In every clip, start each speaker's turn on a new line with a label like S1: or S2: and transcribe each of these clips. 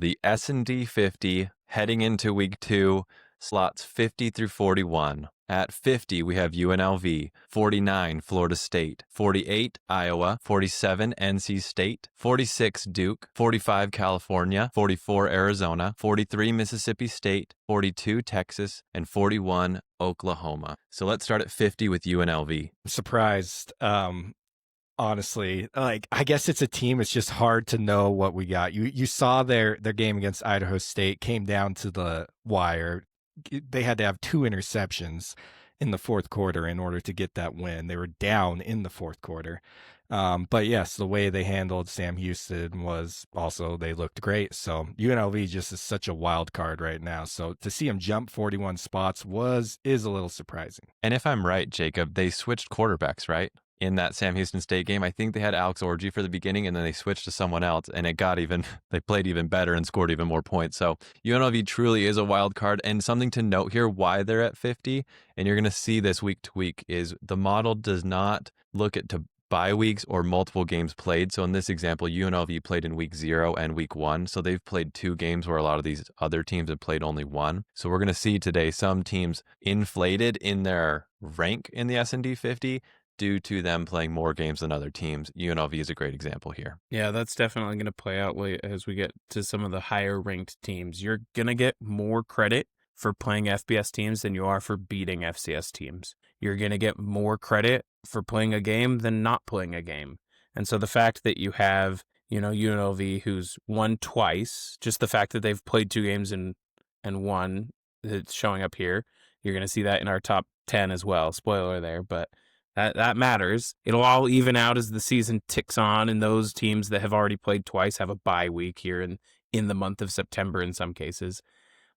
S1: The S&D 50 heading into week 2, slots 50 through 41. At 50, we have UNLV, 49, Florida State, 48, Iowa, 47, NC State, 46, Duke, 45, California, 44, Arizona, 43, Mississippi State, 42, Texas, and 41, Oklahoma. So let's start at 50 with UNLV.
S2: I'm surprised. Honestly, like, I guess it's a team. It's just hard to know what we got. You saw their game against Idaho State came down to the wire. They had to have 2 interceptions in the fourth quarter in order to get that win. They were down in the fourth quarter. But yes, the way they handled Sam Houston was also, they looked great. So UNLV just is such a wild card right now. So to see them jump 41 spots is a little surprising.
S1: And if I'm right, Jacob, they switched quarterbacks, right? In that Sam Houston State game, I think they had Alex Orji for the beginning, and then they switched to someone else, and they played even better and scored even more points. So UNLV truly is a wild card, and something to note here why they're at 50, and you're going to see this week to week, is the model does not look at to bye weeks or multiple games played. So in this example, UNLV played in week 0 and week 1. So they've played 2 games where a lot of these other teams have played only 1. So we're going to see today some teams inflated in their rank in the S&D 50 due to them playing more games than other teams. UNLV is a great example here.
S3: Yeah, that's definitely going to play out as we get to some of the higher ranked teams. You're going to get more credit for playing FBS teams than you are for beating FCS teams. You're going to get more credit for playing a game than not playing a game. And so the fact that you have, UNLV who's won twice, just the fact that they've played 2 games and won, it's showing up here. You're going to see that in our top 10 as well. Spoiler there, but that matters. It'll all even out as the season ticks on, and those teams that have already played twice have a bye week here in the month of September in some cases.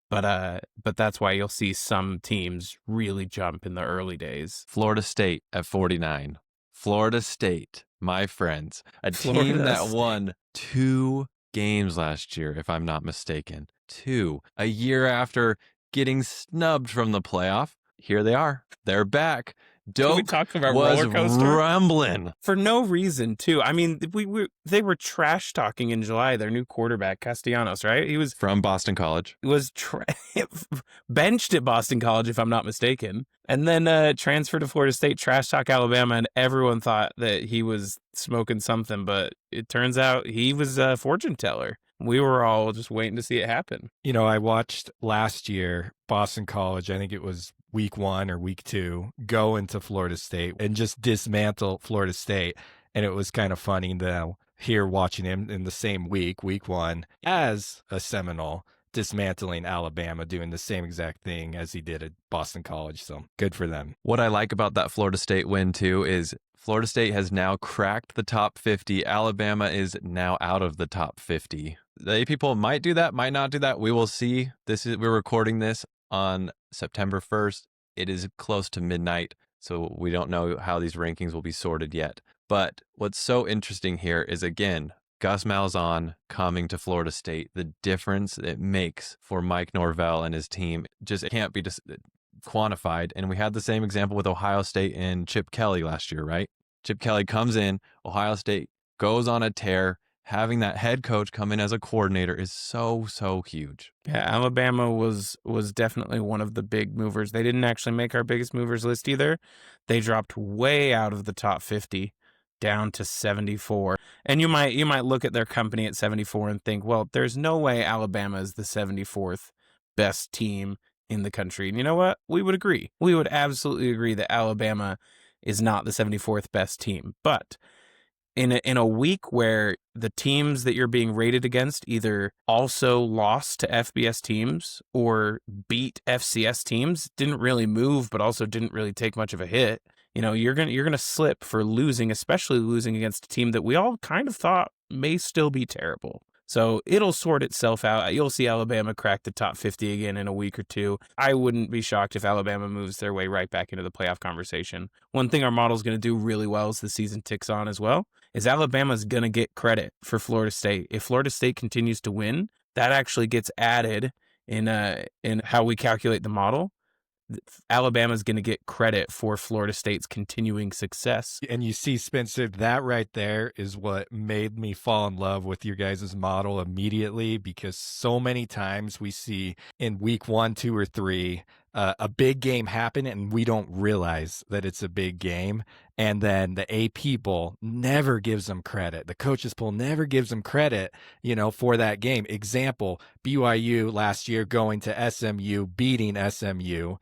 S3: But that's why you'll see some teams really jump in the early days.
S1: Florida State at 49. Florida State, my friends, a team that won 2 games last year, if I'm not mistaken. 2. A year after getting snubbed from the playoff, here they are. They're back. Doak was rumbling
S3: for no reason too. I mean, they were trash talking in July. Their new quarterback, Castellanos, right? He was
S1: from Boston College.
S3: Was benched at Boston College, if I'm not mistaken, and then transferred to Florida State. Trash talk Alabama, and everyone thought that he was smoking something, but it turns out he was a fortune teller. We were all just waiting to see it happen.
S2: I watched last year Boston College, I think it was week 1 or week 2, go into Florida State and just dismantle Florida State. And it was kind of funny now here watching him in the same week 1, as a Seminole, dismantling Alabama, doing the same exact thing as he did at Boston College. So good for them.
S1: What I like about that Florida State win too is Florida State has now cracked the top 50. Alabama is now out of the top 50. The people might do that, might not do that. We will see. We're recording this on September 1st. It is close to midnight, so we don't know how these rankings will be sorted yet. But what's so interesting here is, again, Gus Malzahn coming to Florida State. The difference it makes for Mike Norvell and his team just can't be quantified. And we had the same example with Ohio State and Chip Kelly last year, right? Chip Kelly comes in, Ohio State goes on a tear. Having that head coach come in as a coordinator is so, so huge.
S3: Yeah, Alabama was definitely one of the big movers. They didn't actually make our biggest movers list either. They dropped way out of the top 50 down to 74. And you might look at their company at 74 and think, well, there's no way Alabama is the 74th best team in the country. And you know what? We would agree. We would absolutely agree that Alabama is not the 74th best team. But in a week where the teams that you're being rated against either also lost to FBS teams or beat FCS teams, didn't really move, but also didn't really take much of a hit, you're gonna slip for losing, especially losing against a team that we all kind of thought may still be terrible. So it'll sort itself out. You'll see Alabama crack the top 50 again in a week or 2. I wouldn't be shocked if Alabama moves their way right back into the playoff conversation. One thing our model's going to do really well as the season ticks on as well is Alabama's going to get credit for Florida State. If Florida State continues to win, that actually gets added in how we calculate the model. Alabama's going to get credit for Florida State's continuing success.
S2: And you see, Spencer, that right there is what made me fall in love with your guys' model immediately, because so many times we see in week 1, 2, or 3, a big game happen and we don't realize that it's a big game. And then the AP poll never gives them credit. The coaches poll never gives them credit, for that game. Example, BYU last year going to SMU, beating SMU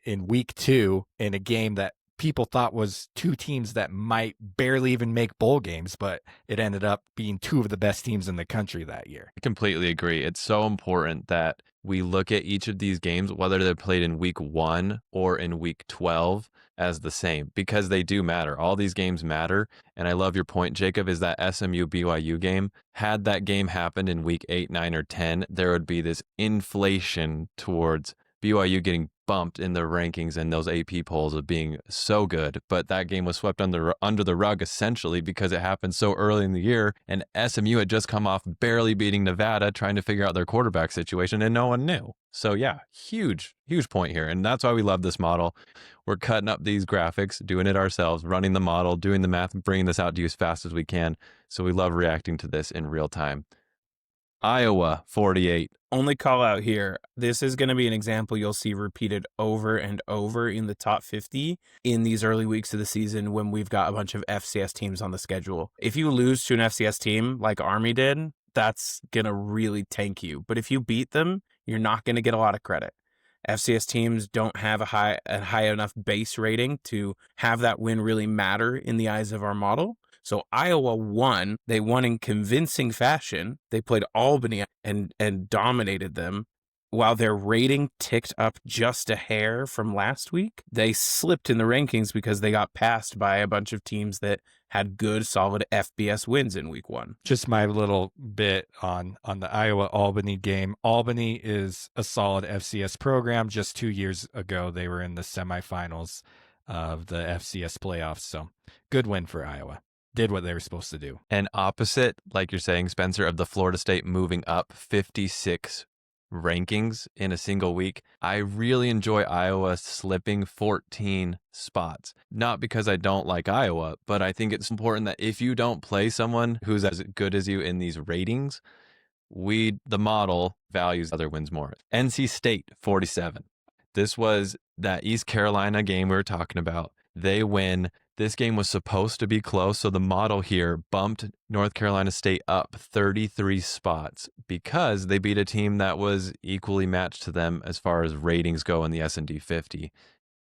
S2: in week 2 in a game that people thought was two teams that might barely even make bowl games, but it ended up being two of the best teams in the country that year.
S1: I completely agree. It's so important that we look at each of these games, whether they're played in week 1 or in week 12, as the same, because they do matter. All these games matter. And I love your point, Jacob, is that SMU BYU game. Had that game happened in week 8, 9, or 10, there would be this inflation towards BYU getting bumped in their rankings and those AP polls of being so good. But that game was swept under the rug essentially because it happened so early in the year, and SMU had just come off barely beating Nevada, trying to figure out their quarterback situation, and no one knew. So yeah, huge point here. And that's why we love this model. We're cutting up these graphics, doing it ourselves, running the model, doing the math, bringing this out to you as fast as we can. So we love reacting to this in real time. Iowa 48.
S3: Only call out here, this is going to be an example you'll see repeated over and over in the top 50 in these early weeks of the season when we've got a bunch of FCS teams on the schedule. If you lose to an FCS team like Army did, that's going to really tank you. But if you beat them, you're not going to get a lot of credit. FCS teams don't have a high enough base rating to have that win really matter in the eyes of our model. So Iowa won. They won in convincing fashion. They played Albany and dominated them. While their rating ticked up just a hair from last week, they slipped in the rankings because they got passed by a bunch of teams that had good, solid FBS wins in week 1.
S2: Just my little bit on the Iowa-Albany game. Albany is a solid FCS program. Just 2 years ago, they were in the semifinals of the FCS playoffs. So good win for Iowa. Did what they were supposed to do.
S1: And opposite, like you're saying, Spencer, of the Florida State moving up 56 rankings in a single week, I really enjoy Iowa slipping 14 spots. Not because I don't like Iowa, but I think it's important that if you don't play someone who's as good as you in these ratings, the model values other wins more. NC State 47. This was that East Carolina game we were talking about. They win. This game was supposed to be close, so the model here bumped North Carolina State up 33 spots because they beat a team that was equally matched to them as far as ratings go in the S&D 50.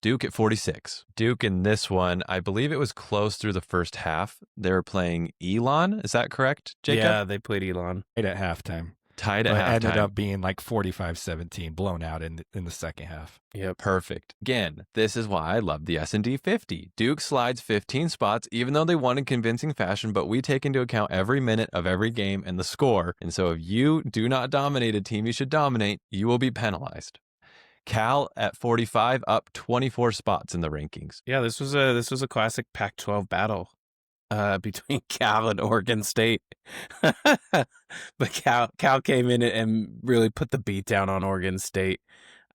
S1: Duke at 46. Duke in this one, I believe it was close through the first half. They were playing Elon. Is that correct, Jacob?
S3: Yeah, they played Elon.
S2: Right at halftime.
S1: Tied at halftime.
S2: Ended up being like 45-17, blown out in the second half.
S1: Yeah, perfect. Again, this is why I love the S&D 50. Duke slides 15 spots, even though they won in convincing fashion, but we take into account every minute of every game and the score. And so if you do not dominate a team you should dominate, you will be penalized. Cal at 45, up 24 spots in the rankings.
S3: Yeah, this was a classic Pac-12 battle between Cal and Oregon State. But Cal came in and really put the beat down on Oregon State.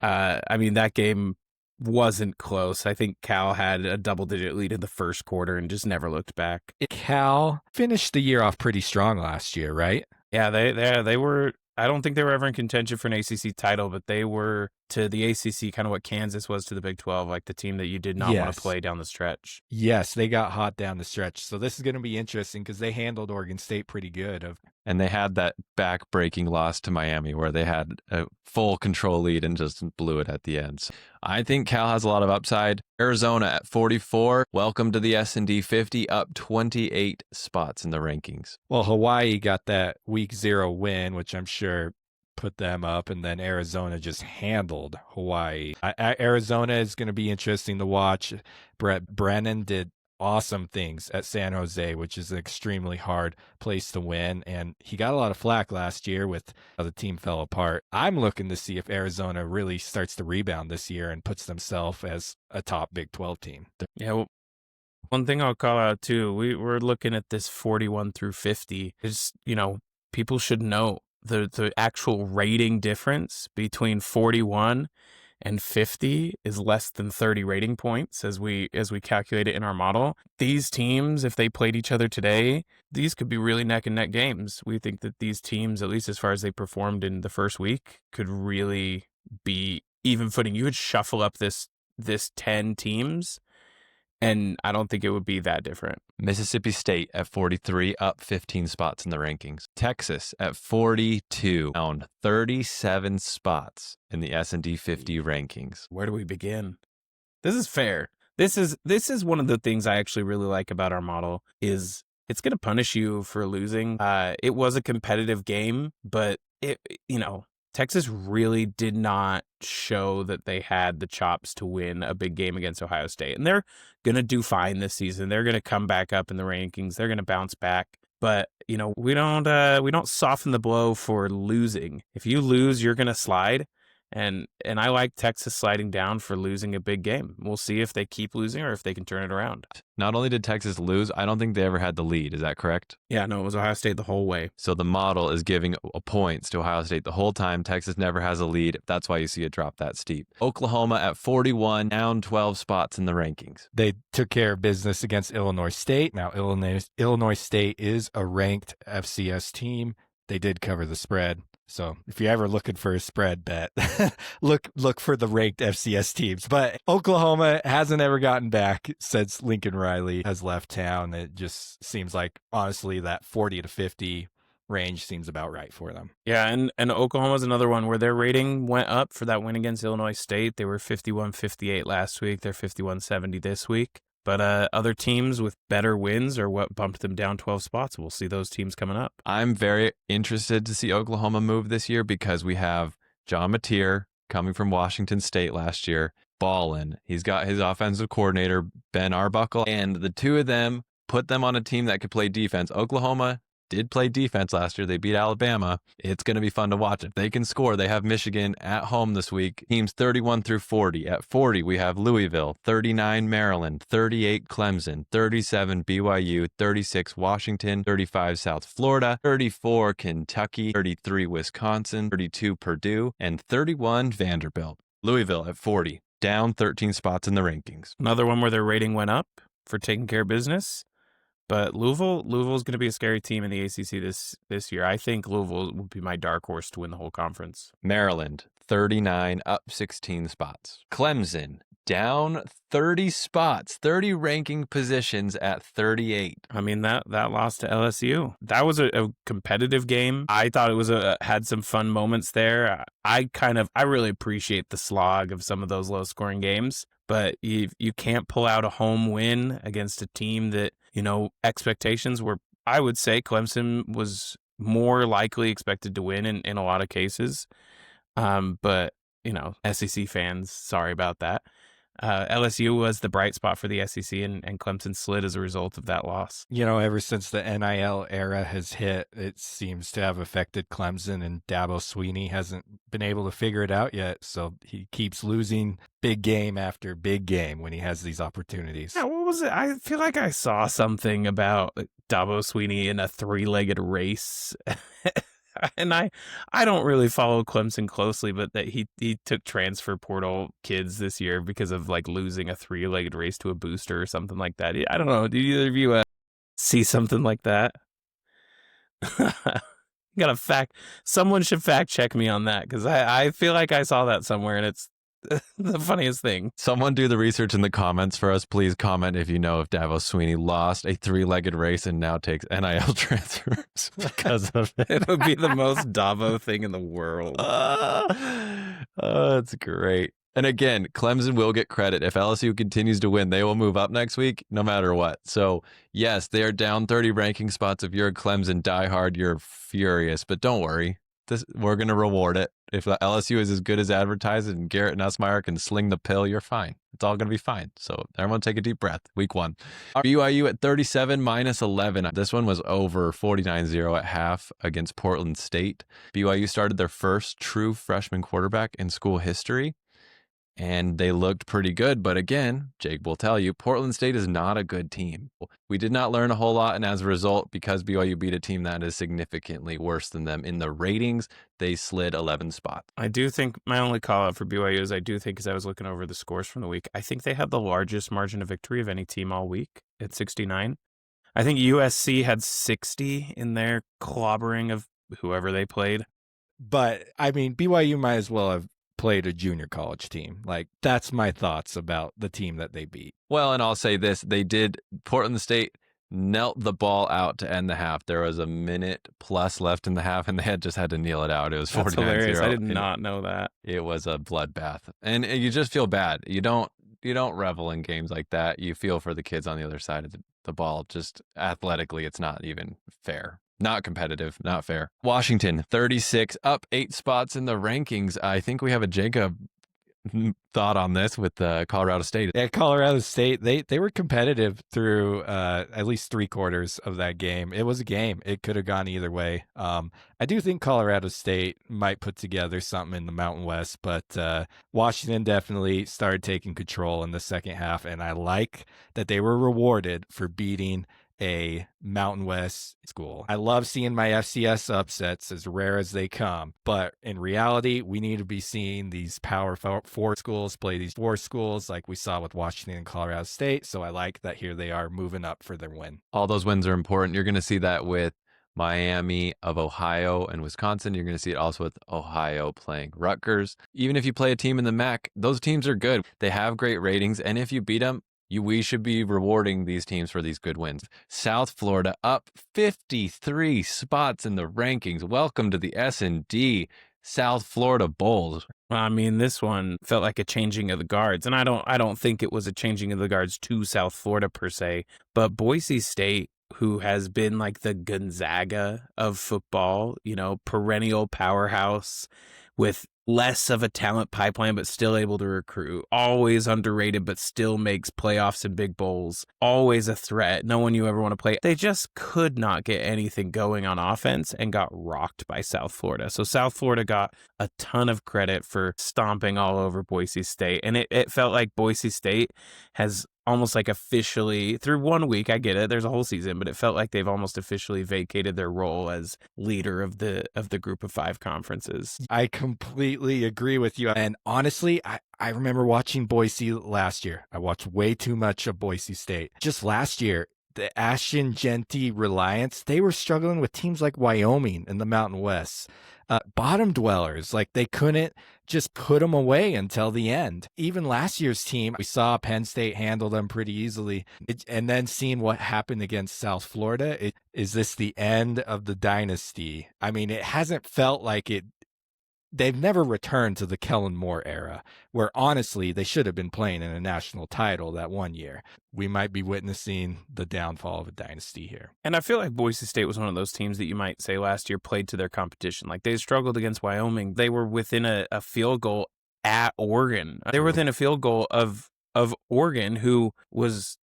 S3: I mean, that game wasn't close. I think Cal had a double-digit lead in the first quarter and just never looked back.
S2: Cal finished the year off pretty strong last year, right?
S3: Yeah, they were. I don't think they were ever in contention for an ACC title, but they were to the ACC kind of what Kansas was to the Big 12, like the team that you did not want to play down the stretch.
S2: Yes, they got hot down the stretch. So this is going to be interesting because they handled Oregon State pretty good.
S1: And they had that back-breaking loss to Miami where they had a full control lead and just blew it at the end. So I think Cal has a lot of upside. Arizona at 44. Welcome to the S&D 50, up 28 spots in the rankings.
S2: Well, Hawaii got that week 0 win, which I'm sure put them up, and then Arizona just handled Hawaii. Arizona is going to be interesting to watch. Brett Brennan did awesome things at San Jose, which is an extremely hard place to win, and he got a lot of flack last year with how the team fell apart. I'm looking to see if Arizona really starts to rebound this year and puts themselves as a top Big 12 team.
S3: Yeah, well, one thing I'll call out too, we're looking at this 41 through 50 is, people should know the actual rating difference between 41 and 50 is less than 30 rating points as we calculate it in our model. These teams, if they played each other today, these could be really neck and neck games. We think that these teams, at least as far as they performed in the first week, could really be even footing. You would shuffle up this 10 teams, and I don't think it would be that different.
S1: Mississippi State at 43, up 15 spots in the rankings. Texas at 42, down 37 spots in the S&D 50 rankings.
S3: Where do we begin? This is fair. This is one of the things I actually really like about our model is it's going to punish you for losing. It was a competitive game, but Texas really did not show that they had the chops to win a big game against Ohio State. And they're going to do fine this season. They're going to come back up in the rankings. They're going to bounce back. But, we don't soften the blow for losing. If you lose, you're going to slide. And I like Texas sliding down for losing a big game. We'll see if they keep losing or if they can turn it around.
S1: Not only did Texas lose, I don't think they ever had the lead. Is that correct?
S3: Yeah, no, it was Ohio State the whole way.
S1: So the model is giving points to Ohio State the whole time. Texas never has a lead. That's why you see it drop that steep. Oklahoma at 41, down 12 spots in the rankings.
S2: They took care of business against Illinois State. Now, Illinois State is a ranked FCS team. They did cover the spread. So if you're ever looking for a spread bet, look for the ranked FCS teams. But Oklahoma hasn't ever gotten back since Lincoln Riley has left town. It just seems like, honestly, that 40 to 50 range seems about right for them.
S3: Yeah, and Oklahoma's another one where their rating went up for that win against Illinois State. They were 51-58 last week. They're 51-70 this week. But other teams with better wins are what bumped them down 12 spots. We'll see those teams coming up.
S1: I'm very interested to see Oklahoma move this year because we have John Mateer coming from Washington State last year, ballin'. He's got his offensive coordinator, Ben Arbuckle, and the two of them put them on a team that could play defense. Oklahoma did play defense last year. They beat Alabama. It's going to be fun to watch. If they can score, they have Michigan at home this week. Teams 31 through 40. At 40, we have Louisville, 39 Maryland, 38 Clemson, 37 BYU, 36 Washington, 35 South Florida, 34 Kentucky, 33 Wisconsin, 32 Purdue, and 31 Vanderbilt. Louisville at 40, down 13 spots in the rankings.
S3: Another one where their rating went up for taking care of business. But Louisville's going to be a scary team in the ACC this year. I think Louisville will be my dark horse to win the whole conference.
S1: Maryland, 39, up 16 spots. Clemson, down 30 spots, 30 ranking positions at 38.
S3: I mean, that loss to LSU, that was a competitive game. I thought it was had some fun moments there. I really appreciate the slog of some of those low-scoring games. But you can't pull out a home win against a team that, expectations were, I would say Clemson was more likely expected to win in a lot of cases. But, SEC fans, sorry about that. LSU was the bright spot for the SEC, and Clemson slid as a result of that loss.
S2: Ever since the NIL era has hit, it seems to have affected Clemson, and Dabo Swinney hasn't been able to figure it out yet. So he keeps losing big game after big game when he has these opportunities.
S3: Yeah, what was it? I feel like I saw something about Dabo Swinney in a 3-legged race. And I don't really follow Clemson closely, but that he took transfer portal kids this year because of losing a 3-legged race to a booster or something like that. I don't know. Did either of you see something like that? Someone should fact check me on that because I feel like I saw that somewhere and it's the funniest thing.
S1: Someone do the research in the comments for us. Please comment if you know if Dabo Swinney lost a 3-legged race and now takes NIL transfers because of it.
S3: It would be the most Dabo thing in the world.
S1: That's great. And again, Clemson will get credit. If LSU continues to win, they will move up next week no matter what. So, yes, they are down 30 ranking spots. If you're a Clemson diehard, you're furious. But don't worry. We're going to reward it. If the LSU is as good as advertised and Garrett Nussmeier can sling the pill, you're fine. It's all going to be fine. So everyone take a deep breath. Week 1. BYU at 37 minus 11. This one was over 49-0 at half against Portland State. BYU started their first true freshman quarterback in school history. and they looked pretty good. But again, Jake will tell you, Portland State is not a good team. We did not learn a whole lot, and as a result, because BYU beat a team that is significantly worse than them in the ratings, they slid 11 spots.
S3: I do think my only call out for BYU is as I was looking over the scores from the week, I think they had the largest margin of victory of any team all week at 69. I think USC had 60 in their clobbering of whoever they played.
S2: But I mean, BYU might as well have played a junior college team. Like, that's my thoughts about the team that they beat.
S1: Well, and I'll say this, Portland State knelt the ball out to end the half. There was a minute plus left in the half, and they just had to kneel it out. It was 49-0.
S3: That's hilarious. I did not know that.
S1: It was a bloodbath. And you just feel bad. You don't revel in games like that. You feel for the kids on the other side of the ball. Just athletically, it's not even fair. Not competitive, not fair. Washington, 36, up 8 spots in the rankings. I think we have a Jacob thought on this with Colorado State.
S2: Yeah, Colorado State, they were competitive through at least 3/4 of that game. It was a game. It could have gone either way. I do think Colorado State might put together something in the Mountain West, but Washington definitely started taking control in the second half, and I like that they were rewarded for beating a Mountain West school. I love seeing my FCS upsets, as rare as they come, but in reality, we need to be seeing these Power 4 schools play these 4 schools like we saw with Washington and Colorado State, so I like that here they are moving up for their win.
S1: All those wins are important. You're going to see that with Miami of Ohio and Wisconsin. You're going to see it also with Ohio playing Rutgers. Even if you play a team in the MAC, those teams are good. They have great ratings, and if you beat them, we should be rewarding these teams for these good wins. South Florida up 53 spots in the rankings. Welcome to the S&D South Florida Bulls.
S3: Well, I mean, this one felt like a changing of the guards, and I don't think it was a changing of the guards to South Florida per se, but Boise State, who has been like the Gonzaga of football, perennial powerhouse with less of a talent pipeline, but still able to recruit, always underrated, but still makes playoffs and big bowls, always a threat, no one you ever want to play. They just could not get anything going on offense and got rocked by South Florida. So South Florida got a ton of credit for stomping all over Boise State. And it felt like Boise State has almost like officially, through 1 week, I get it, there's a whole season, but it felt like they've almost officially vacated their role as leader of the group of 5 conferences.
S2: I completely agree with you. And honestly, I remember watching Boise last year. I watched way too much of Boise State. Just last year, the Ashton Jeanty Reliance, they were struggling with teams like Wyoming in the Mountain West. Bottom dwellers, like they couldn't just put them away until the end. Even last year's team, we saw Penn State handle them pretty easily. And then seeing what happened against South Florida, is this the end of the dynasty? I mean, it hasn't felt like it. They've never returned to the Kellen Moore era, where honestly, they should have been playing in a national title that one year. We might be witnessing the downfall of a dynasty here.
S3: And I feel like Boise State was one of those teams that you might say last year played to their competition. Like they struggled against Wyoming. They were within a field goal at Oregon. They were within a field goal of Oregon, who was,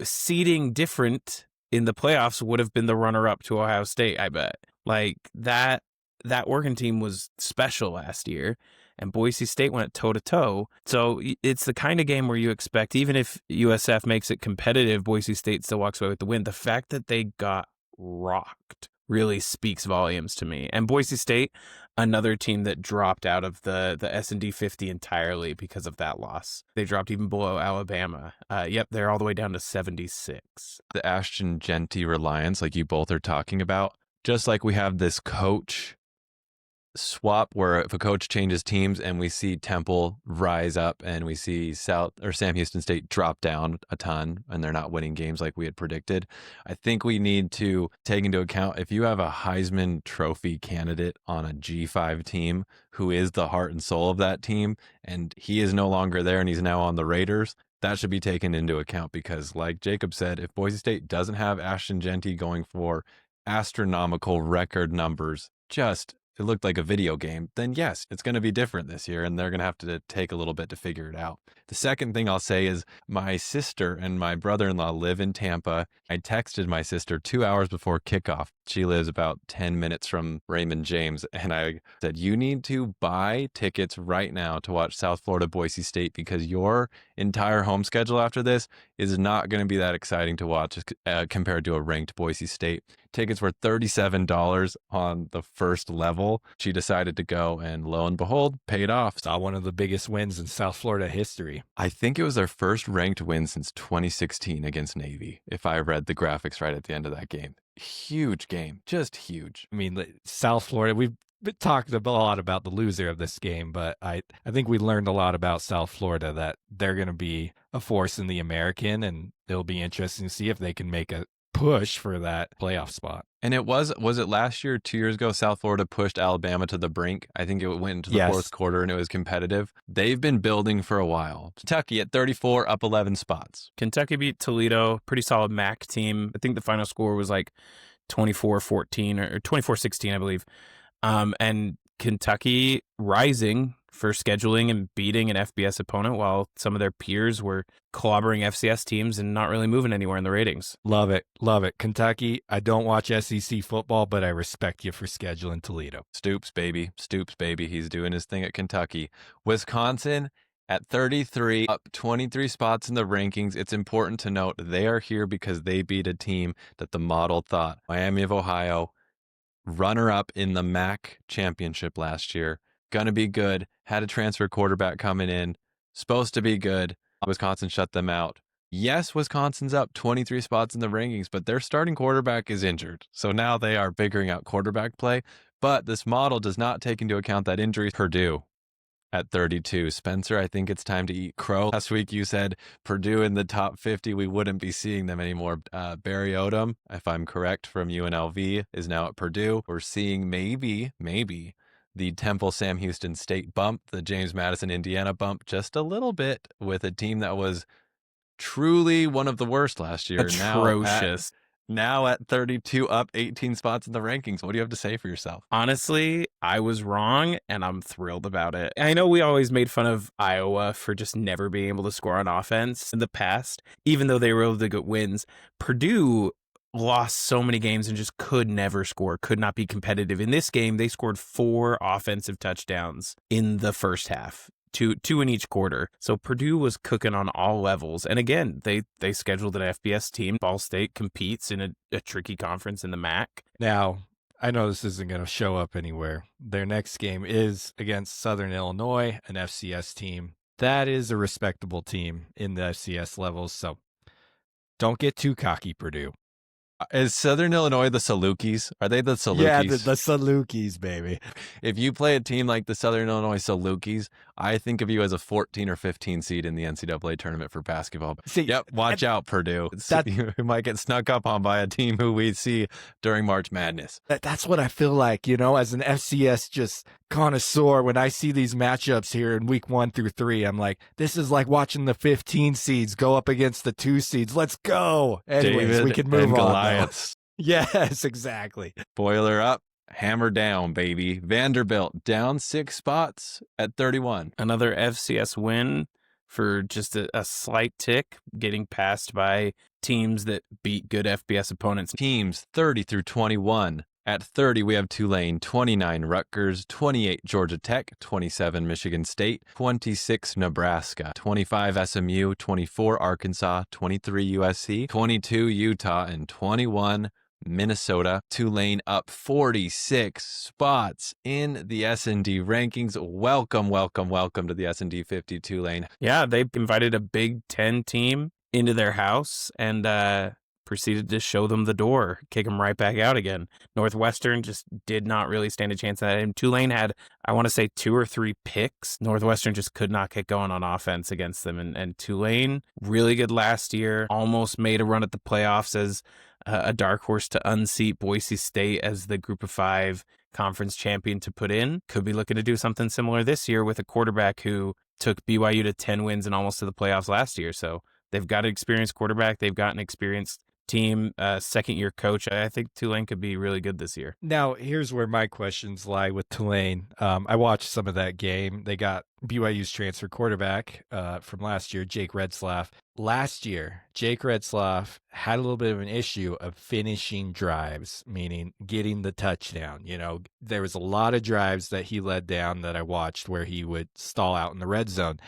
S3: seeding different in the playoffs, would have been the runner-up to Ohio State, I bet. Like that Oregon team was special last year, and Boise State went toe-to-toe. So it's the kind of game where you expect, even if USF makes it competitive, Boise State still walks away with the win. The fact that they got rocked really speaks volumes to me. And Boise State, another team that dropped out of the S&D 50 entirely because of that loss. They dropped even below Alabama. They're all the way down to 76.
S1: The Ashton Jeanty Reliance, like you both are talking about, just like we have this coach swap where if a coach changes teams and we see Temple rise up and we see Sam Houston State drop down a ton and they're not winning games like we had predicted. I think we need to take into account if you have a Heisman Trophy candidate on a G5 team who is the heart and soul of that team, and he is no longer there and he's now on the Raiders, that should be taken into account because like Jacob said, if Boise State doesn't have Ashton Jeanty going for astronomical record numbers, it looked like a video game, then yes, it's going to be different this year, and they're going to have to take a little bit to figure it out. The second thing I'll say is my sister and my brother-in-law live in Tampa. I texted my sister 2 hours before kickoff. She lives about 10 minutes from Raymond James. And I said, you need to buy tickets right now to watch South Florida Boise State, because your entire home schedule after this is not going to be that exciting to watch compared to a ranked Boise State. Tickets were $37 on the first level. She decided to go, and lo and behold, paid off.
S2: Saw one of the biggest wins in South Florida history.
S1: I think it was their first ranked win since 2016 against Navy, if I read the graphics right at the end of that game. Huge game, just huge.
S2: I mean, South Florida, we've talked a lot about the loser of this game, but I think we learned a lot about South Florida, that they're going to be a force in the American, and it'll be interesting to see if they can make a push for that playoff spot.
S1: And it was it last year, 2 years ago, South Florida pushed Alabama to the brink. I think it went into the fourth quarter and it was competitive. They've been building for a while. Kentucky at 34, up 11 spots.
S3: Kentucky beat Toledo, pretty solid MAC team. I think the final score was like 24-14 or 24-16, I believe. And Kentucky rising for scheduling and beating an FBS opponent, while some of their peers were clobbering FCS teams and not really moving anywhere in the ratings.
S2: Love it. Love it. Kentucky, I don't watch SEC football, but I respect you for scheduling Toledo.
S1: Stoops, baby. Stoops, baby. He's doing his thing at Kentucky. Wisconsin at 33, up 23 spots in the rankings. It's important to note they are here because they beat a team that the model thought. Miami of Ohio, runner-up in the MAC championship last year. Gonna be good. Had a transfer quarterback coming in. Supposed to be good. Wisconsin shut them out. Yes, Wisconsin's up 23 spots in the rankings, but their starting quarterback is injured. So now they are figuring out quarterback play. But this model does not take into account that injury. Purdue at 32. Spencer, I think it's time to eat crow. Last week you said Purdue in the top 50. We wouldn't be seeing them anymore. Barry Odom, if I'm correct, from UNLV is now at Purdue. We're seeing maybe the Temple Sam Houston State bump, the James Madison Indiana bump, just a little bit, with a team that was truly one of the worst last year.
S3: Atrocious.
S1: Now at 32, up 18 spots in the rankings. What do you have to say for yourself?
S3: Honestly, I was wrong, and I'm thrilled about it. I know we always made fun of Iowa for just never being able to score on offense in the past, even though they were able to get wins. Purdue lost so many games and just could never score, could not be competitive. In this game, they scored 4 offensive touchdowns in the first half. Two in each quarter. So Purdue was cooking on all levels. And again, they scheduled an FBS team. Ball State competes in a tricky conference in the MAC.
S2: Now, I know this isn't going to show up anywhere. Their next game is against Southern Illinois, an FCS team. That is a respectable team in the FCS levels. So don't get too cocky, Purdue.
S1: Is Southern Illinois the Salukis? Are they the Salukis?
S2: Yeah, the Salukis, baby.
S1: If you play a team like the Southern Illinois Salukis, I think of you as a 14 or 15 seed in the NCAA tournament for basketball.
S2: See,
S1: yep, watch out, Purdue. You might get snuck up on by a team who we see during March Madness.
S2: That's what I feel like, as an FCS just connoisseur. When I see these matchups here in week 1 through 3, I'm like, this is like watching the 15 seeds go up against the 2 seeds. Let's go. Anyways,
S1: David
S2: we can move
S1: and
S2: on.
S1: Goliaths.
S2: Yes, exactly.
S1: Boiler up. Hammer down, baby. Vanderbilt down 6 spots at 31.
S3: Another FCS win for just a slight tick, getting passed by teams that beat good FBS opponents.
S1: Teams 30 through 21. At 30, we have Tulane, 29 Rutgers, 28 Georgia Tech, 27 Michigan State, 26 Nebraska, 25 SMU, 24 Arkansas, 23 USC, 22 Utah, and 21 Minnesota. Tulane up 46 spots in the S&D rankings. Welcome to the S&D 50, Tulane.
S3: Yeah, they invited a Big Ten team into their house and proceeded to show them the door, kick them right back out again. Northwestern just did not really stand a chance at it. And Tulane had, I want to say, 2 or 3 picks. Northwestern just could not get going on offense against them. And Tulane, really good last year, almost made a run at the playoffs as a dark horse to unseat Boise State as the Group of 5 conference champion to put in. Could be looking to do something similar this year with a quarterback who took BYU to 10 wins and almost to the playoffs last year. So they've got an experienced quarterback. They've got an experienced team, second-year coach. I think Tulane could be really good this year.
S2: Now, here's where my questions lie with Tulane. I watched some of that game. They got BYU's transfer quarterback from last year, Jake Retzlaff. Last year, Jake Retzlaff had a little bit of an issue of finishing drives, meaning getting the touchdown. You know, there was a lot of drives that he led down that I watched where he would stall out in the red zone.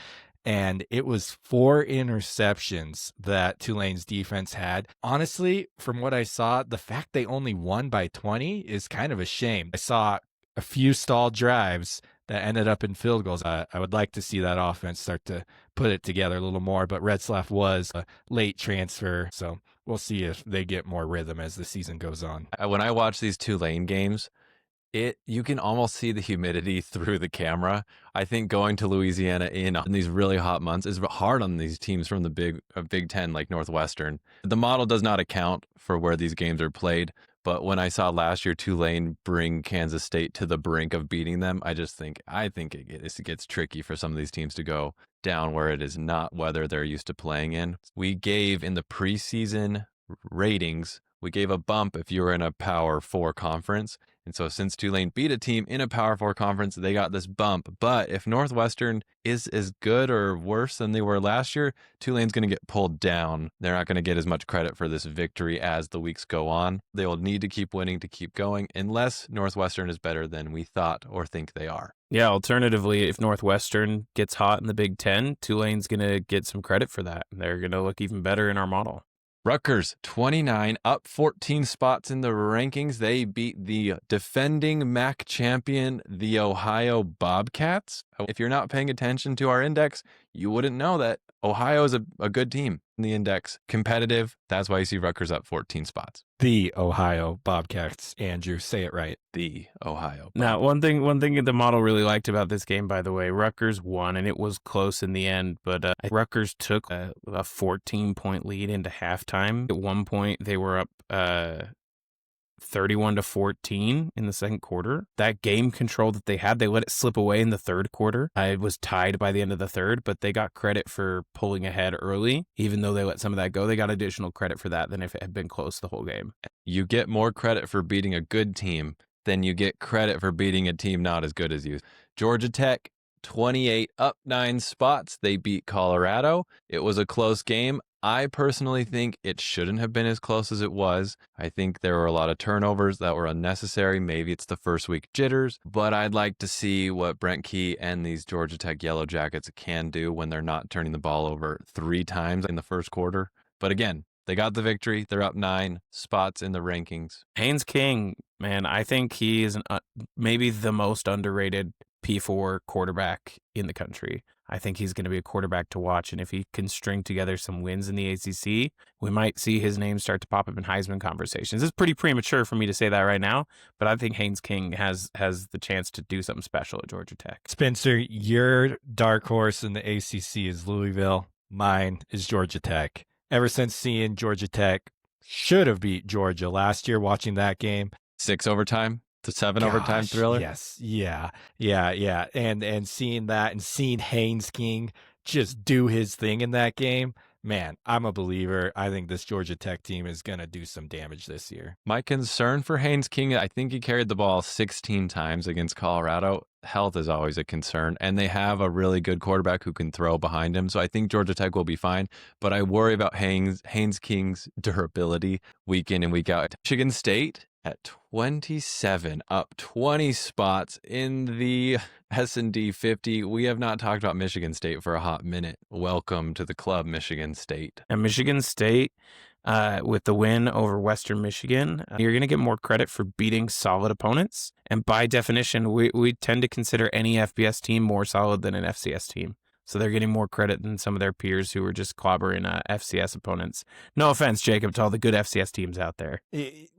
S2: And it was 4 interceptions that Tulane's defense had. Honestly, from what I saw, the fact they only won by 20 is kind of a shame. I saw a few stalled drives that ended up in field goals. I would like to see that offense start to put it together a little more, but Retzlaff was a late transfer, so we'll see if they get more rhythm as the season goes on.
S1: When I watch these Tulane games, you can almost see the humidity through the camera. I think going to Louisiana in these really hot months is hard on these teams from the Big Ten like Northwestern. The model does not account for where these games are played, but when I saw last year Tulane bring Kansas State to the brink of beating them, I think it gets tricky for some of these teams to go down where it is not weather they're used to playing in. We gave in the preseason ratings, we gave a bump if you were in a Power 4 conference. And so since Tulane beat a team in a Power 4 conference, they got this bump. But if Northwestern is as good or worse than they were last year, Tulane's going to get pulled down. They're not going to get as much credit for this victory as the weeks go on. They will need to keep winning to keep going, unless Northwestern is better than we thought or think they are.
S3: Yeah, alternatively, if Northwestern gets hot in the Big Ten, Tulane's going to get some credit for that. They're going to look even better in our model.
S1: Rutgers, 29, up 14 spots in the rankings. They beat the defending MAC champion, the Ohio Bobcats. If you're not paying attention to our index, you wouldn't know that Ohio is a good team in the index. Competitive. That's why you see Rutgers up 14 spots.
S2: The Ohio Bobcats, Andrew, say it right.
S1: The Ohio Bobcats.
S3: Now, one thing the model really liked about this game, by the way, Rutgers won, and it was close in the end, but Rutgers took a 14-point lead into halftime. At one point, they were up 31-14 in the second quarter. That game control that they had, they let it slip away in the third quarter. It was tied by the end of the third, but they got credit for pulling ahead early. Even though they let some of that go, they got additional credit for that than if it had been close the whole game.
S1: You get more credit for beating a good team than you get credit for beating a team not as good as you. Georgia Tech, 28, up 9 spots. They beat Colorado. It was a close game. I personally think it shouldn't have been as close as it was. I think there were a lot of turnovers that were unnecessary. Maybe it's the first week jitters, but I'd like to see what Brent Key and these Georgia Tech Yellow Jackets can do when they're not turning the ball over 3 times in the first quarter. But again, they got the victory. They're up 9 spots in the rankings.
S3: Haynes King, man, I think he is maybe the most underrated P4 quarterback in the country. I think he's going to be a quarterback to watch, and if he can string together some wins in the ACC, we might see his name start to pop up in Heisman conversations. It's pretty premature for me to say that right now, but I think Haynes King has the chance to do something special at Georgia Tech.
S2: Spencer, your dark horse in the ACC is Louisville. Mine is Georgia Tech. Ever since seeing Georgia Tech should have beat Georgia last year, watching that game.
S1: 6 overtime. The 7 overtime thriller?
S2: Yes. Yeah. And seeing that and seeing Haynes King just do his thing in that game, man, I'm a believer. I think this Georgia Tech team is going to do some damage this year.
S1: My concern for Haynes King, I think he carried the ball 16 times against Colorado. Health is always a concern, and they have a really good quarterback who can throw behind him. So I think Georgia Tech will be fine, but I worry about Haynes King's durability week in and week out. Michigan State at 27, up 20 spots in the S&D 50. We have not talked about Michigan State for a hot minute. Welcome to the club, Michigan State.
S3: And Michigan State, with the win over Western Michigan, you're going to get more credit for beating solid opponents. And by definition, we tend to consider any FBS team more solid than an FCS team. So they're getting more credit than some of their peers who were just clobbering FCS opponents. No offense, Jacob, to all the good FCS teams out there.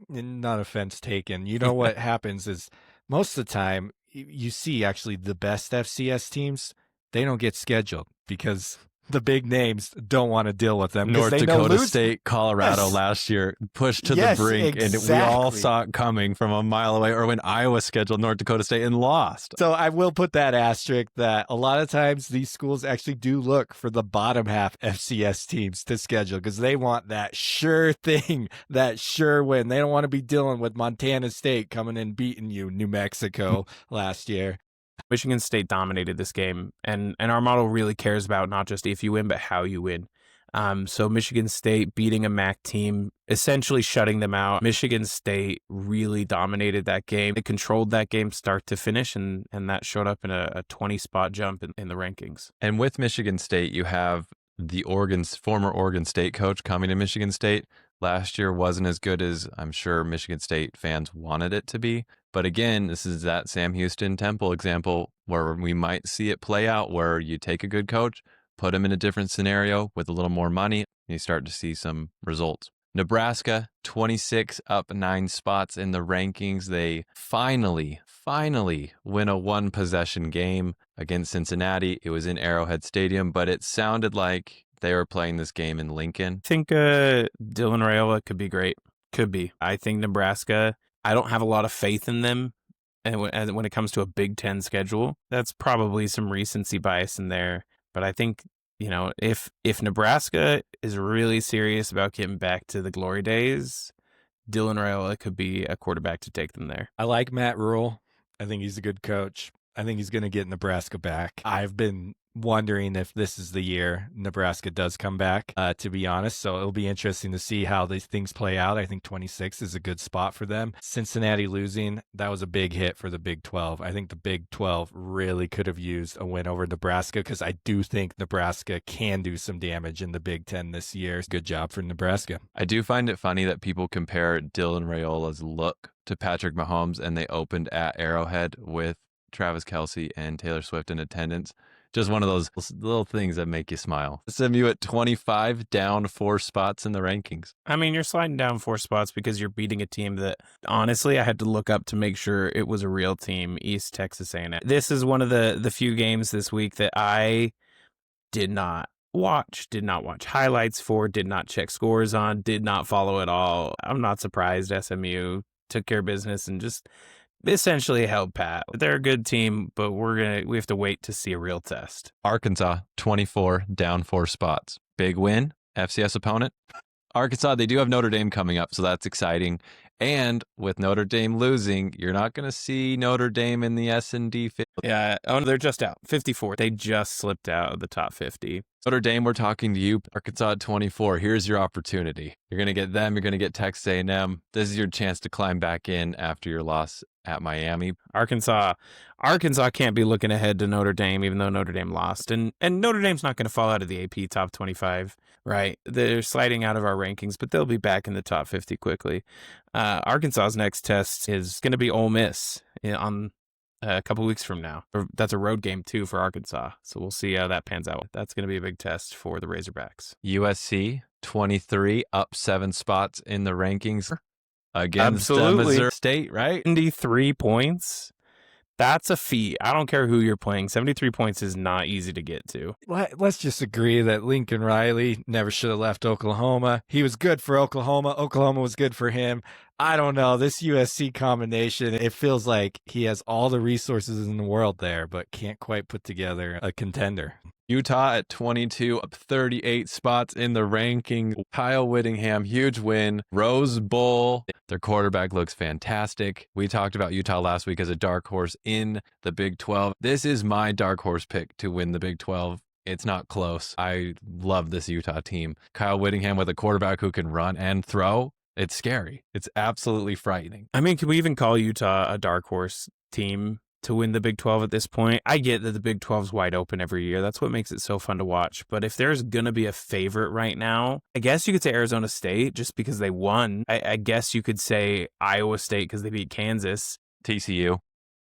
S2: Not offense taken. You know what happens is most of the time you see actually the best FCS teams, they don't get scheduled because the big names don't want to deal with them. 'cause
S1: North
S2: they know
S1: Dakota
S2: lose-
S1: State, Colorado
S2: Yes.
S1: last year pushed to
S2: Yes,
S1: the brink, and we all
S2: exactly.
S1: saw it coming from a mile away. Or when Iowa scheduled North Dakota State and lost.
S2: So I will put that asterisk that a lot of times these schools actually do look for the bottom half FCS teams to schedule because they want that sure thing, that sure win. They don't want to be dealing with Montana State coming in beating you, New Mexico last year.
S3: Michigan State dominated this game, and our model really cares about not just if you win, but how you win. So Michigan State beating a MAC team, essentially shutting them out. Michigan State really dominated that game. It controlled that game start to finish, and that showed up in a 20-spot jump in the rankings.
S1: And with Michigan State, you have the former Oregon State coach coming to Michigan State. Last year wasn't as good as I'm sure Michigan State fans wanted it to be. But again, this is that Sam Houston Temple example where we might see it play out, where you take a good coach, put him in a different scenario with a little more money, and you start to see some results. Nebraska, 26, up 9 spots in the rankings. They finally win a one-possession game against Cincinnati. It was in Arrowhead Stadium, but it sounded like they were playing this game in Lincoln.
S3: I think Dylan Raiola could be great. Could be. I think Nebraska, I don't have a lot of faith in them. And when it comes to a Big Ten schedule, that's probably some recency bias in there. But I think, if Nebraska is really serious about getting back to the glory days, Dylan Raiola could be a quarterback to take them there.
S2: I like Matt Rule. I think he's a good coach. I think he's going to get Nebraska back. I've been wondering if this is the year Nebraska does come back, to be honest. So it'll be interesting to see how these things play out. I think 26 is a good spot for them. Cincinnati losing, that was a big hit for the Big 12. I think the Big 12 really could have used a win over Nebraska because I do think Nebraska can do some damage in the Big 10 this year. Good job for Nebraska.
S1: I do find it funny that people compare Dylan Raiola's look to Patrick Mahomes, and they opened at Arrowhead with Travis Kelce and Taylor Swift in attendance. Just one of those little things that make you smile. SMU at 25, down 4 spots in the rankings.
S3: I mean, you're sliding down 4 spots because you're beating a team that, honestly, I had to look up to make sure it was a real team, East Texas A&M. This is one of the few games this week that I did not watch highlights for, did not check scores on, did not follow at all. I'm not surprised SMU took care of business and just essentially held pat. They're a good team, but we have to wait to see a real test.
S1: Arkansas, 24, down 4 spots. Big win, FCS opponent. Arkansas, they do have Notre Dame coming up, so that's exciting. And with Notre Dame losing, you're not going to see Notre Dame in the S&D 50.
S3: Yeah, they're just out. 54. They just slipped out of the top 50.
S1: Notre Dame, we're talking to you. Arkansas at 24. Here's your opportunity. You're going to get them. You're going to get Texas A&M. This is your chance to climb back in after your loss at Miami.
S3: Arkansas can't be looking ahead to Notre Dame, even though Notre Dame lost. And Notre Dame's not going to fall out of the AP top 25, right? They're sliding out of our rankings, but they'll be back in the top 50 quickly. Arkansas's next test is going to be Ole Miss on a couple weeks from now. That's a road game, too, for Arkansas. So we'll see how that pans out. That's going to be a big test for the Razorbacks.
S1: USC, 23, up 7 spots in the rankings against
S3: Absolutely.
S1: Missouri State, right?
S3: 73 points. That's a feat. I don't care who you're playing. 73 points is not easy to get to.
S2: Let's just agree that Lincoln Riley never should have left Oklahoma. He was good for Oklahoma. Oklahoma was good for him. I don't know. This USC combination, it feels like he has all the resources in the world there, but can't quite put together a contender.
S1: Utah at 22, up 38 spots in the ranking. Kyle Whittingham, huge win. Rose Bowl. Their quarterback looks fantastic. We talked about Utah last week as a dark horse in the Big 12. This is my dark horse pick to win the Big 12. It's not close. I love this Utah team. Kyle Whittingham with a quarterback who can run and throw. It's scary. It's absolutely frightening.
S3: I mean, can we even call Utah a dark horse team to win the Big 12 at this point? I get that the Big 12 is wide open every year. That's what makes it so fun to watch. But if there's going to be a favorite right now, I guess you could say Arizona State just because they won. I guess you could say Iowa State because they beat Kansas.
S1: TCU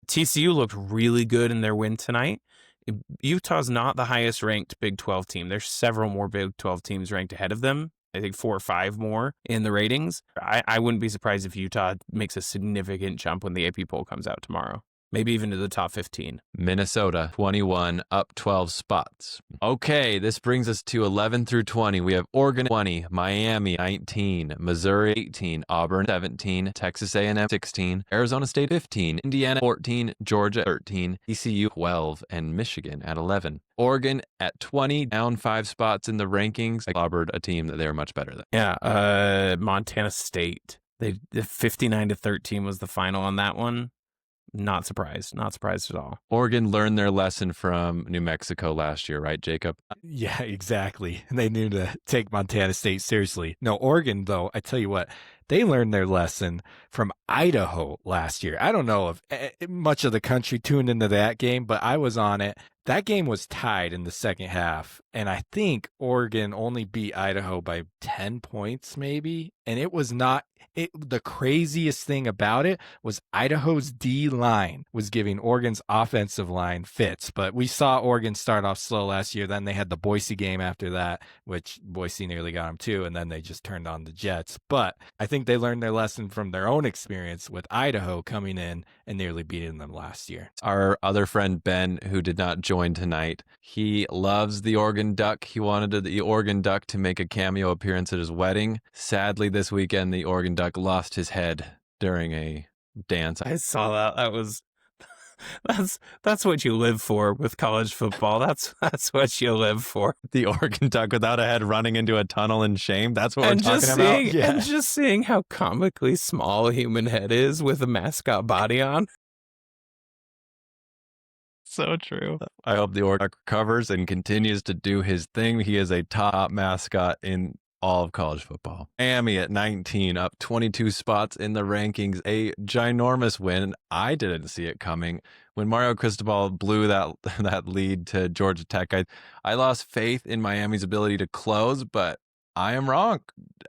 S3: looked really good in their win tonight. Utah's not the highest ranked Big 12 team. There's several more Big 12 teams ranked ahead of them. I think 4 or 5 more in the ratings. I wouldn't be surprised if Utah makes a significant jump when the AP poll comes out tomorrow. maybe even to the top 15.
S1: Minnesota 21, up 12 spots. Okay, this brings us to 11 through 20. We have Oregon 20, Miami 19, Missouri 18, Auburn 17, Texas A&M 16, Arizona State 15, Indiana 14, Georgia 13, ECU 12, and Michigan at 11. Oregon at 20, down 5 spots in the rankings. I clobbered a team that they were much better than.
S3: Yeah, Montana State. The 59-13 was the final on that one. Not surprised at all.
S1: Oregon learned their lesson from New Mexico last year, right, Jacob?
S2: Yeah, exactly. They knew to take Montana State seriously. No, Oregon, though, I tell you what, they learned their lesson from Idaho last year. I don't know if much of the country tuned into that game, but I was on it. That game was tied in the second half, and I think Oregon only beat Idaho by 10 points maybe, and it was not the craziest thing about it was Idaho's D line was giving Oregon's offensive line fits, but we saw Oregon start off slow last year. Then they had the Boise game after that, which Boise nearly got them too, and then they just turned on the Jets. But I think they learned their lesson from their own experience with Idaho coming in and nearly beating them last year.
S1: Our other friend Ben, who did not join tonight, he loves the Oregon Duck. He wanted the Oregon Duck to make a cameo appearance at his wedding. Sadly, this weekend, the Oregon Duck lost his head during a dance.
S3: I saw that. That was that's what you live for with college football. That's what you live for.
S1: The Oregon Duck without a head running into a tunnel in shame. That's what we're talking about.
S2: Yeah.
S3: And just seeing how comically small a human head is with a mascot body on. So true.
S1: I hope the Oregon Duck recovers and continues to do his thing. He is a top mascot in all of college football. Miami at 19, up 22 spots in the rankings. A ginormous win. I didn't see it coming. When Mario Cristobal blew that lead to Georgia Tech, I lost faith in Miami's ability to close, but I am wrong.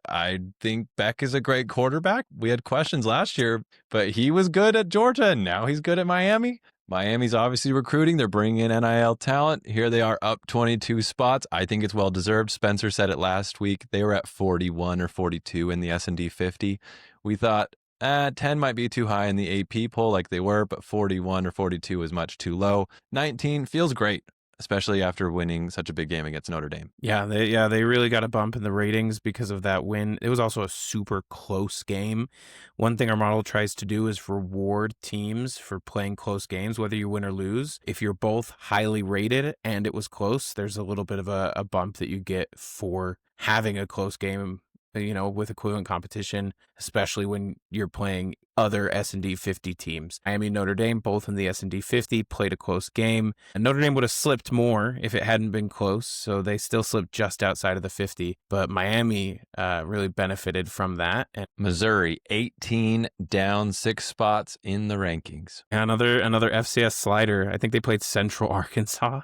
S1: I think Beck is a great quarterback. We had questions last year, but he was good at Georgia, and now he's good at Miami. Miami's obviously recruiting. They're bringing in NIL talent. Here they are up 22 spots. I think it's well-deserved. Spencer said it last week. They were at 41 or 42 in the S&D 50. We thought 10 might be too high in the AP poll like they were, but 41 or 42 is much too low. 19 feels great, especially after winning such a big game against Notre Dame.
S3: They really got a bump in the ratings because of that win. It was also a super close game. One thing our model tries to do is reward teams for playing close games, whether you win or lose. If you're both highly rated and it was close, there's a little bit of a bump that you get for having a close game, with equivalent competition, especially when you're playing other S&D 50 teams. Miami and Notre Dame, both in the S&D 50, played a close game. And Notre Dame would have slipped more if it hadn't been close, so they still slipped just outside of the 50. But Miami really benefited from that. And
S1: Missouri, 18, down 6 spots in the rankings.
S3: another FCS slider. I think they played Central Arkansas.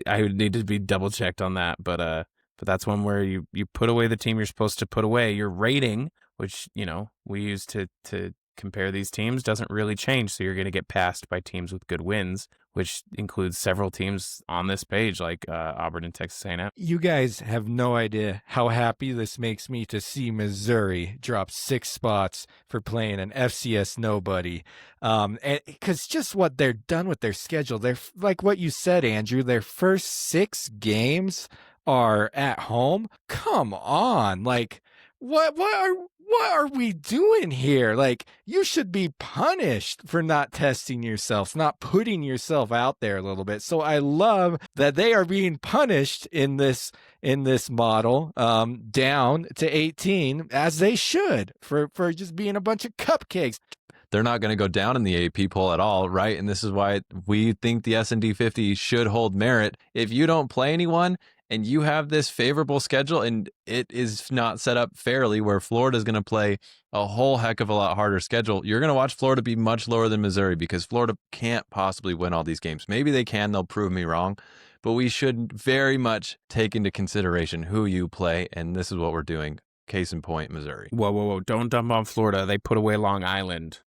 S3: I would need to be double-checked on that, but that's one where you put away the team you're supposed to put away. Your rating, which, we use to compare these teams, doesn't really change. So you're going to get passed by teams with good wins, which includes several teams on this page like Auburn and Texas A&M.
S2: You guys have no idea how happy this makes me to see Missouri drop 6 spots for playing an FCS nobody. Because just what they're done with their schedule, they're like what you said, Andrew, their first 6 games are at home. Come on. Like, what are we doing here? Like, you should be punished for not testing yourselves, not putting yourself out there a little bit. So I love that they are being punished in this model, down to 18, as they should, for just being a bunch of cupcakes.
S1: They're not going to go down in the AP poll at all, right? And this is why we think the S&D 50 should hold merit. If you don't play anyone and you have this favorable schedule and it is not set up fairly where Florida is going to play a whole heck of a lot harder schedule, you're going to watch Florida be much lower than Missouri because Florida can't possibly win all these games. Maybe they can, they'll prove me wrong, but we should very much take into consideration who you play, and this is what we're doing. Case in point, Missouri.
S3: Whoa. Don't dump on Florida. They put away Long Island.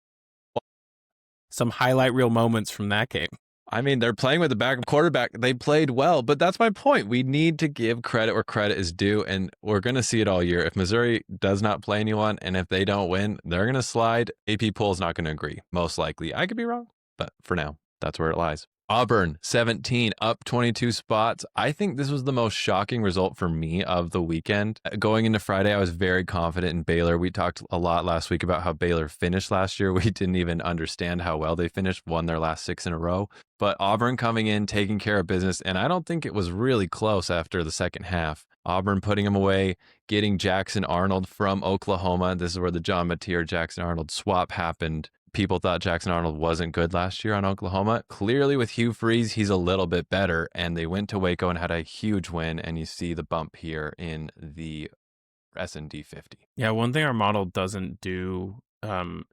S3: Some highlight reel moments from that game.
S1: I mean, they're playing with a backup quarterback. They played well, but that's my point. We need to give credit where credit is due, and we're going to see it all year. If Missouri does not play anyone, and if they don't win, they're going to slide. AP poll is not going to agree, most likely. I could be wrong. but for now, that's where it lies. Auburn, 17, up 22 spots. I think this was the most shocking result for me of the weekend. Going into Friday, I was very confident in Baylor. We talked a lot last week about how Baylor finished last year. We didn't even understand how well they finished, won their last 6 in a row. But Auburn coming in, taking care of business, and I don't think it was really close after the second half. Auburn putting them away, getting Jackson Arnold from Oklahoma. This is where the John Mateer Jackson Arnold swap happened. People thought Jackson Arnold wasn't good last year on Oklahoma. Clearly with Hugh Freeze, he's a little bit better, and they went to Waco and had a huge win, and you see the bump here in the S&D 50.
S3: Yeah, one thing our model doesn't do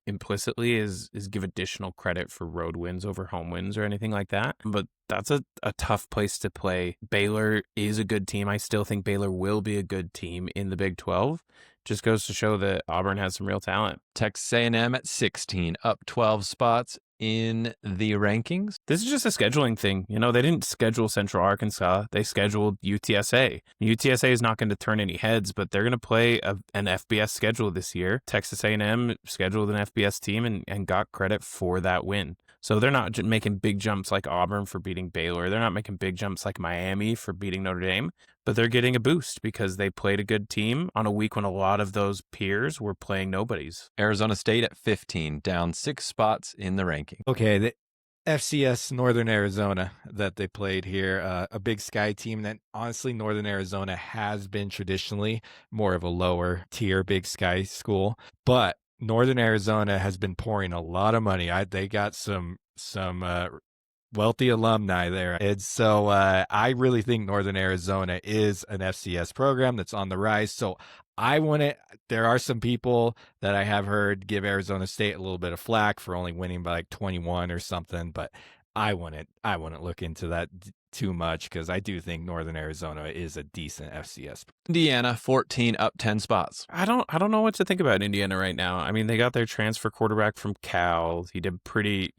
S3: implicitly is give additional credit for road wins over home wins or anything like that. But that's a tough place to play. Baylor is a good team. I still think Baylor will be a good team in the Big 12. Just goes to show that Auburn has some real talent.
S1: Texas A&M at 16, up 12 spots in the rankings.
S3: This is just a scheduling thing. You know, they didn't schedule Central Arkansas. They scheduled UTSA. UTSA is not going to turn any heads, but they're going to play an FBS schedule this year. Texas A&M scheduled an FBS team and got credit for that win. So they're not making big jumps like Auburn for beating Baylor. They're not making big jumps like Miami for beating Notre Dame, but they're getting a boost because they played a good team on a week when a lot of those peers were playing nobodies.
S1: Arizona State at 15, down 6 spots in the ranking.
S2: Okay, the FCS Northern Arizona that they played here, a Big Sky team that honestly Northern Arizona has been traditionally more of a lower tier Big Sky school, but Northern Arizona has been pouring a lot of money. They got some wealthy alumni there. And so I really think Northern Arizona is an FCS program that's on the rise. So there are some people that I have heard give Arizona State a little bit of flack for only winning by like 21 or something, but I wouldn't look into that too much because I do think Northern Arizona is a decent FCS.
S1: Indiana 14, up 10 spots.
S3: I don't know what to think about Indiana right now. I mean, they got their transfer quarterback from Cal. He did pretty,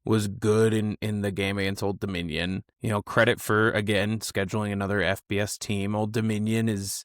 S3: was good in the game against Old Dominion. Credit for, again, scheduling another FBS team. Old Dominion is,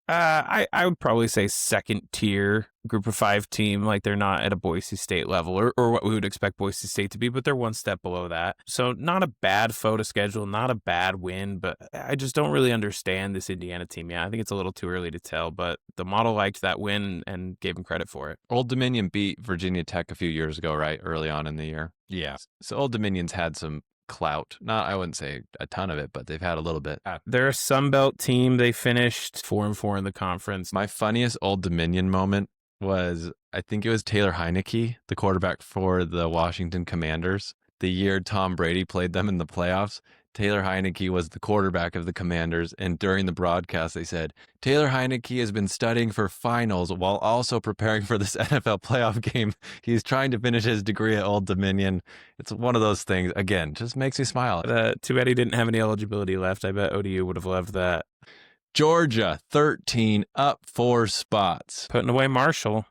S3: I would probably say second tier group of 5 team. Like they're not at a Boise State level or what we would expect Boise State to be, but they're one step below that. So not a bad foe to schedule, not a bad win, but I just don't really understand this Indiana team. Yeah, I think it's a little too early to tell, but the model liked that win and gave them credit for it.
S1: Old Dominion beat Virginia Tech a few years ago, right? Early on in the year.
S2: Yeah.
S1: So Old Dominion's had some clout. I wouldn't say a ton of it, but they've had a little bit.
S3: They're a Sun Belt team. They finished 4-4 in the conference.
S1: My funniest Old Dominion moment was, I think it was Taylor Heineke, the quarterback for the Washington Commanders. The year Tom Brady played them in the playoffs, Taylor Heineke was the quarterback of the Commanders, and during the broadcast they said, Taylor Heineke has been studying for finals while also preparing for this NFL playoff game. He's trying to finish his degree at Old Dominion. It's one of those things, again, just makes me smile.
S3: Too bad he didn't have any eligibility left. I bet ODU would have loved that.
S1: Georgia, 13, up 4 spots.
S3: Putting away Marshall.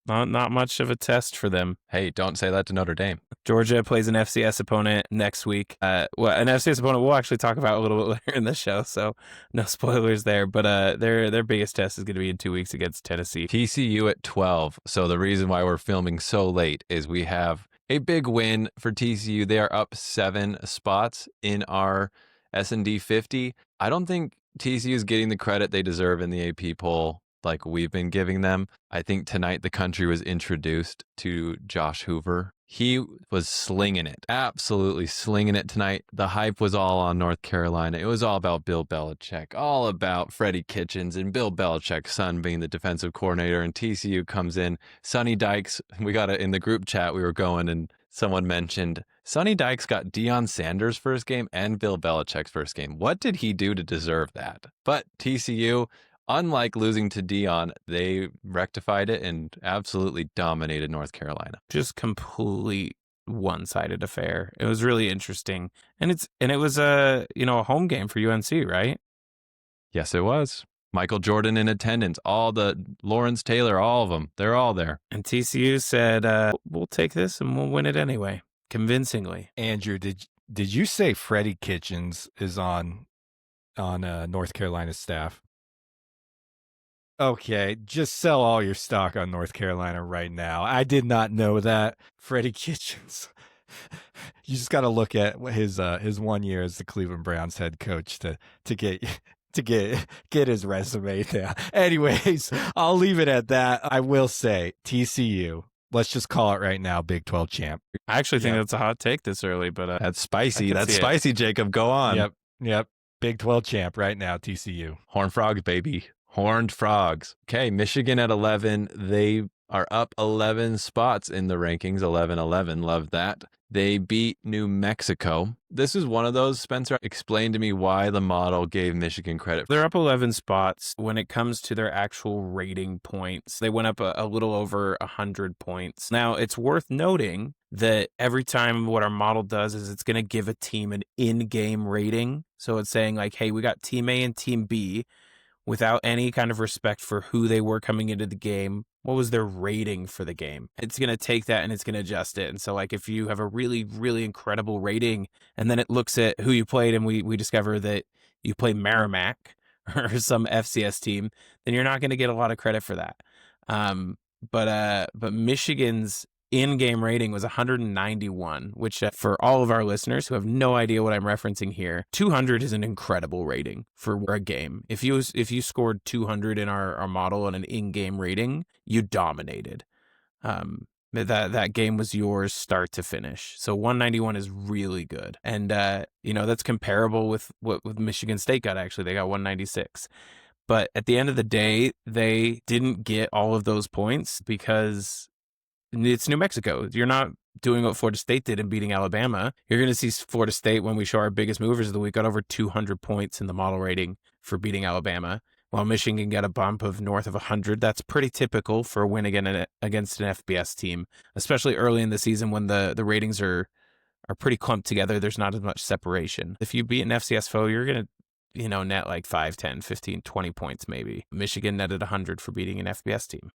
S3: Not much of a test for them.
S1: Hey, don't say that to Notre Dame.
S3: Georgia plays an FCS opponent next week. An FCS opponent we'll actually talk about a little bit later in the show, so no spoilers there. But their biggest test is going to be in 2 weeks against Tennessee.
S1: TCU at 12. So the reason why we're filming so late is we have a big win for TCU. They are up 7 spots in our S&D 50. I don't think TCU is getting the credit they deserve in the AP poll like we've been giving them. I think tonight the country was introduced to Josh Hoover. He was slinging it, absolutely slinging it tonight. The hype was all on North Carolina. It was all about Bill Belichick, all about Freddie Kitchens and Bill Belichick's son being the defensive coordinator. And TCU comes in. Sonny Dykes, we got it in the group chat we were going, and someone mentioned Sonny Dykes got Deion Sanders' first game and Bill Belichick's first game. What did he do to deserve that? But TCU, unlike losing to Deion, they rectified it and absolutely dominated North Carolina.
S3: Just complete one-sided affair. It was really interesting, and it was a home game for UNC, right?
S1: Yes, it was. Michael Jordan in attendance, all the Lawrence Taylor, all of them. They're all there.
S3: And TCU said, "We'll take this and we'll win it anyway," convincingly.
S2: Andrew, did you say Freddie Kitchens is on North Carolina's staff? Okay, just sell all your stock on North Carolina right now. I did not know that. Freddie Kitchens You just got to look at his 1 year as the Cleveland Browns head coach to get get his resume down. Anyways, I'll leave it at that. I will say TCU. Let's just call it right now, Big 12 champ.
S3: I actually think that's a hot take this early, but
S1: That's spicy.
S3: I can
S1: That's
S3: see it.
S1: spicy, Jacob. Go on.
S2: Yep. Big 12 champ right now, TCU.
S1: Horned Frogs, baby. Horned Frogs. Okay, Michigan at 11. They are up 11 spots in the rankings. 11-11. Love that. They beat New Mexico. This is one of those, Spencer. Explain to me why the model gave Michigan credit.
S3: they're up 11 spots when it comes to their actual rating points. They went up a little over 100 points. Now, it's worth noting that every time what our model does is it's going to give a team an in-game rating. So it's saying like, hey, we got Team A and Team B without any kind of respect for who they were coming into the game. What was their rating for the game? It's going to take that and it's going to adjust it. And so like if you have a really, really incredible rating and then it looks at who you played and we discover that you played Merrimack or some FCS team, then you're not going to get a lot of credit for that. But Michigan's in-game rating was 191, which for all of our listeners who have no idea what I'm referencing here, 200 is an incredible rating for a game. If you scored 200 in our model on an in-game rating, you dominated. That game was yours start to finish. So 191 is really good. And that's comparable with what Michigan State got. Actually, they got 196. But at the end of the day, they didn't get all of those points because it's New Mexico. You're not doing what Florida State did in beating Alabama. You're going to see Florida State, when we show our biggest movers of the week, got over 200 points in the model rating for beating Alabama, while Michigan got a bump of north of 100. That's pretty typical for a win against an FBS team, especially early in the season when the ratings are pretty clumped together. There's not as much separation. If you beat an FCS foe, you're going to net like 5, 10, 15, 20 points maybe. Michigan netted 100 for beating an FBS team.